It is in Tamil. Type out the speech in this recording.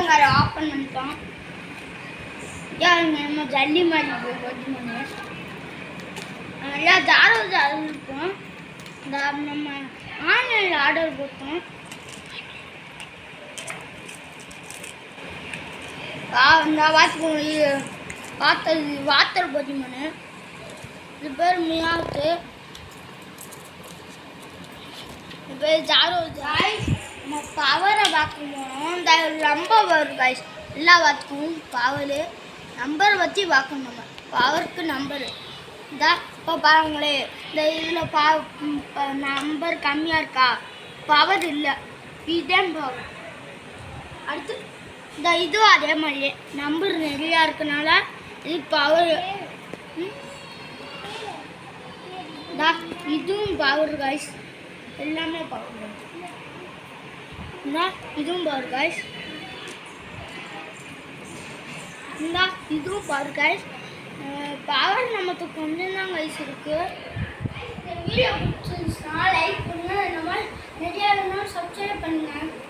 வீடியோங்கார ஓப்பன் பண்ணிட்டோம். நம்ம ஜல்லி மாதிரி போட்டு எல்லாம் ஜாரம் இருக்கும். இந்த நம்ம ஆன்லைனில் ஆர்டர் போட்டோம். இந்த வாத்தர் போட்டிமனு இது பேர் மியாவுக்கு இது பேர் ஜாரோ காய்ஸ். நம்ம பவரை பார்க்க போனோம். இந்த நம்பர் வரும் காய்ஸ். எல்லா வாத்துக்கும் பவர் நம்பர் வச்சு பார்க்கணும். நம்ம பவருக்கு நம்பரு இந்த இப்போ பாருங்களே, இந்த இதில் நம்பர் கம்மியாக இருக்கா, பவர் இல்லை, இதுதான் பவர். அடுத்து இந்த இதுவும் அதே மாதிரியே நம்பர் நிறையா இருக்கனால இது பவர். இதுவும் பவர் காய்ஸ். எல்லாமே பவர். இதுவும் பவர் காய்ஸ். இதுவும் பவர் காய்ஸ். பவர் நமக்கு கொஞ்சம் தான் காய்ஸ் இருக்கு. இந்த வீடியோ பிடிச்சிருந்துச்சுன்னா லைக் பண்ணுங்க. இந்த மாதிரி நிறையா சப்ஸ்கிரைப் பண்ணுங்க.